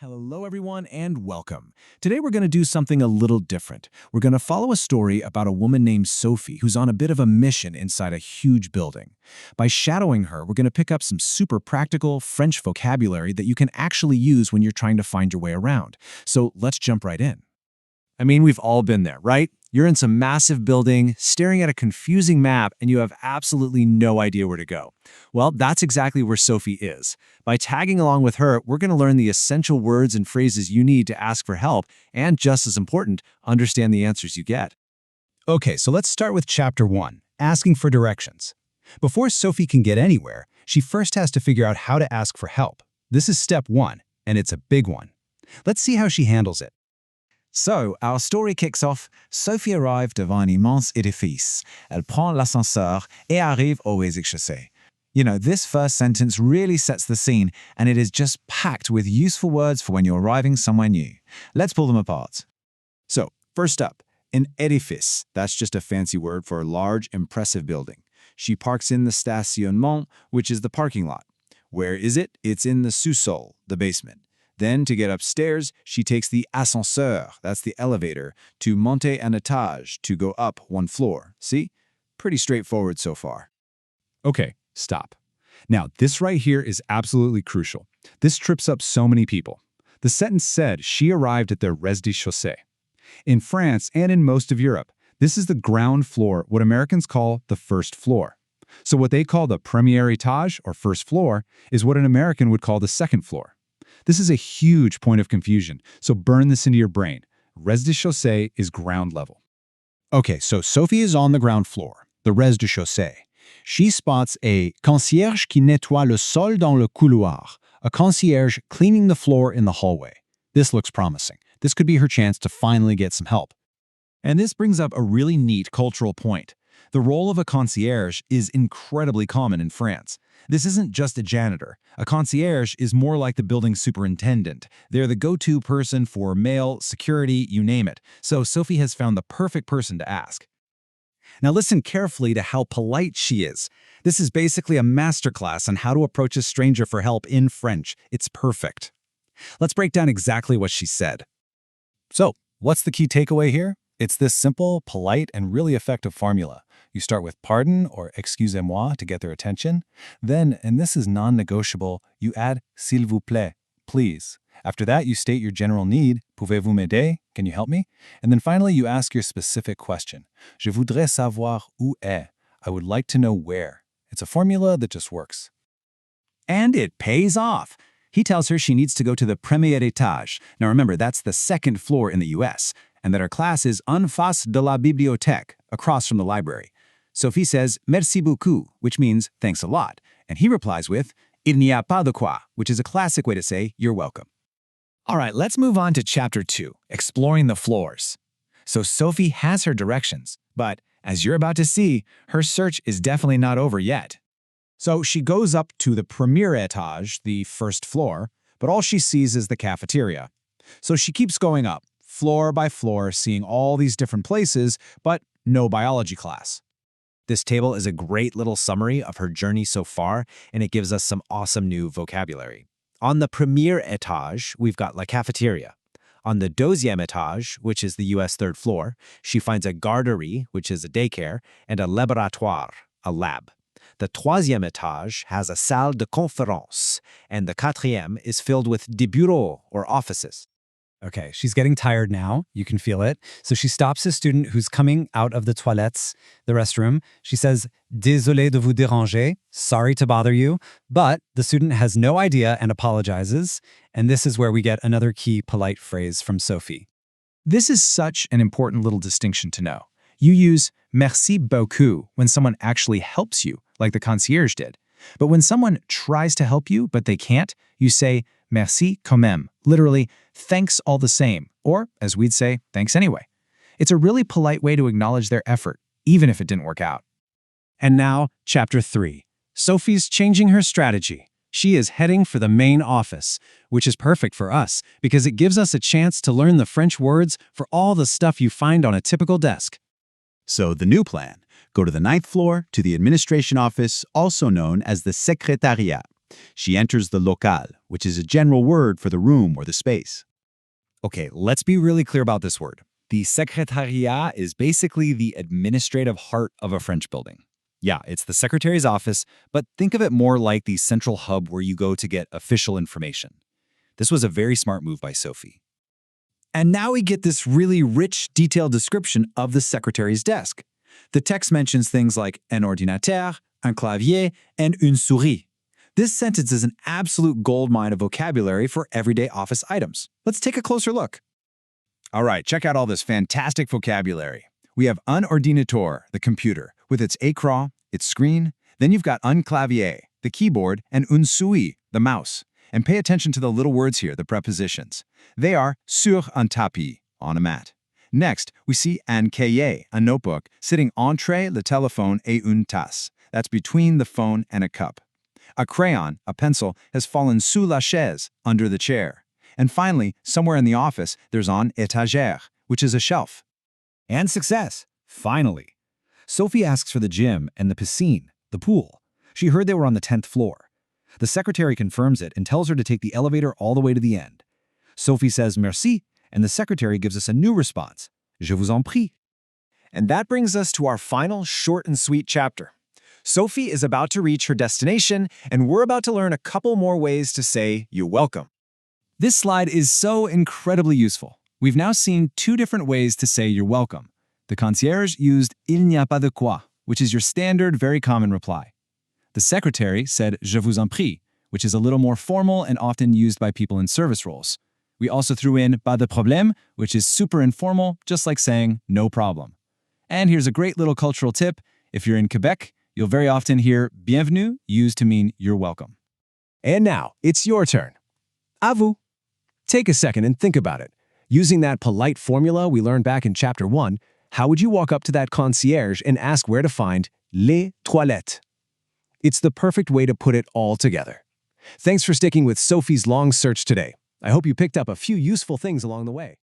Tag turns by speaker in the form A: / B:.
A: Hello, everyone, and welcome. Today, we're going to do something a little different. We're going to follow a story about a woman named Sophie who's on a bit of a mission inside a huge building. By shadowing her, we're going to pick up some super practical French vocabulary that you can actually use when you're trying to find your way around. So let's jump right in. I mean, we've all been there, right? You're in some massive building, staring at a confusing map, and you have absolutely no idea where to go. Well, that's exactly where Sophie is. By tagging along with her, we're going to learn the essential words and phrases you need to ask for help, and just as important, understand the answers you get.
B: Okay, so let's start with Chapter 1, asking for directions. Before Sophie can get anywhere, she first has to figure out how to ask for help. This is step 1, and it's a big one. Let's see how she handles it.
C: So, our story kicks off. Sophie arrive devant un immense édifice. Elle prend l'ascenseur et arrive au rez-de-chaussée. You know, this first sentence really sets the scene, and it is just packed with useful words for when you're arriving somewhere new. Let's pull them apart.
A: So, first up, an édifice. That's just a fancy word for a large, impressive building. She parks in the stationnement, which is the parking lot. Where is it? It's in the sous-sol, the basement. Then, to get upstairs, she takes the ascenseur, that's the elevator, to monter un étage, to go up one floor. See? Pretty straightforward so far.
B: Okay, stop. Now, this right here is absolutely crucial. This trips up so many people. The sentence said she arrived at the rez-de-chaussée. In France and in most of Europe, this is the ground floor, what Americans call the first floor. So what they call the premier étage, or first floor, is what an American would call the second floor. This is a huge point of confusion, so burn this into your brain. Rez-de-chaussée is ground level.
A: Okay, so Sophie is on the ground floor, the rez-de-chaussée. She spots a concierge qui nettoie le sol dans le couloir, a concierge cleaning the floor in the hallway. This looks promising. This could be her chance to finally get some help. And this brings up a really neat cultural point. The role of a concierge is incredibly common in France. This isn't just a janitor. A concierge is more like the building superintendent. They're the go-to person for mail, security, you name it. So Sophie has found the perfect person to ask. Now listen carefully to how polite she is. This is basically a masterclass on how to approach a stranger for help in French. It's perfect. Let's break down exactly what she said. So, what's the key takeaway here? It's this simple, polite, and really effective formula. You start with pardon or excusez-moi to get their attention. Then, and this is non-negotiable, you add s'il vous plaît, please. After that, you state your general need, pouvez-vous m'aider? Can you help me? And then finally, you ask your specific question. Je voudrais savoir où est. I would like to know where. It's a formula that just works. And it pays off. He tells her she needs to go to the premier étage. Now remember, that's the second floor in the US, and that her class is en face de la bibliothèque, across from the library. Sophie says, merci beaucoup, which means thanks a lot. And he replies with, il n'y a pas de quoi, which is a classic way to say you're welcome. All right, let's move on to Chapter 2, exploring the floors. So Sophie has her directions, but as you're about to see, her search is definitely not over yet. So she goes up to the premier étage, the first floor, but all she sees is the cafeteria. So she keeps going up, floor by floor, seeing all these different places, but no biology class. This table is a great little summary of her journey so far, and it gives us some awesome new vocabulary. On the premier étage, we've got la cafeteria. On the deuxième étage, which is the US third floor, she finds a garderie, which is a daycare, and a laboratoire, a lab. The troisième étage has a salle de conférence, and the quatrième is filled with des bureaux, or offices.
B: Okay, she's getting tired now. You can feel it. So she stops a student who's coming out of the toilettes, the restroom. She says, désolé de vous déranger, sorry to bother you. But the student has no idea and apologizes. And this is where we get another key polite phrase from Sophie.
A: This is such an important little distinction to know. You use merci beaucoup when someone actually helps you, like the concierge did. But when someone tries to help you, but they can't, you say merci quand même, literally, thanks all the same, or, as we'd say, thanks anyway. It's a really polite way to acknowledge their effort, even if it didn't work out. And now, Chapter 3. Sophie's changing her strategy. She is heading for the main office, which is perfect for us because it gives us a chance to learn the French words for all the stuff you find on a typical desk.
D: So the new plan, go to the 9th floor to the administration office, also known as the secrétariat. She enters the local, which is a general word for the room or the space.
B: Okay, let's be really clear about this word. The secrétariat is basically the administrative heart of a French building. Yeah, it's the secretary's office, but think of it more like the central hub where you go to get official information. This was a very smart move by Sophie. And now we get this really rich, detailed description of the secretary's desk. The text mentions things like un ordinateur, un clavier, and une souris. This sentence is an absolute goldmine of vocabulary for everyday office items. Let's take a closer look.
D: All right, check out all this fantastic vocabulary. We have un ordinateur, the computer, with its écran, its screen. Then you've got un clavier, the keyboard, and une souris, the mouse. And pay attention to the little words here, the prepositions. They are sur un tapis, on a mat. Next, we see un cahier, a notebook, sitting entre le téléphone et une tasse. That's between the phone and a cup. A crayon, a pencil, has fallen sous la chaise, under the chair. And finally, somewhere in the office, there's un étagère, which is a shelf.
B: And success. Finally. Sophie asks for the gym and the piscine, the pool. She heard they were on the 10th floor. The secretary confirms it and tells her to take the elevator all the way to the end. Sophie says merci, and the secretary gives us a new response. Je vous en prie.
E: And that brings us to our final short and sweet chapter. Sophie is about to reach her destination, and we're about to learn a couple more ways to say you're welcome.
B: This slide is so incredibly useful. We've now seen 2 different ways to say you're welcome. The concierge used il n'y a pas de quoi, which is your standard, very common reply. The secretary said je vous en prie, which is a little more formal and often used by people in service roles. We also threw in pas de problème, which is super informal, just like saying no problem. And here's a great little cultural tip. If you're in Quebec, you'll very often hear bienvenue used to mean you're welcome.
E: And now, it's your turn. À vous. Take a second and think about it. Using that polite formula we learned back in Chapter 1, how would you walk up to that concierge and ask where to find les toilettes? It's the perfect way to put it all together. Thanks for sticking with Sophie's long search today. I hope you picked up a few useful things along the way.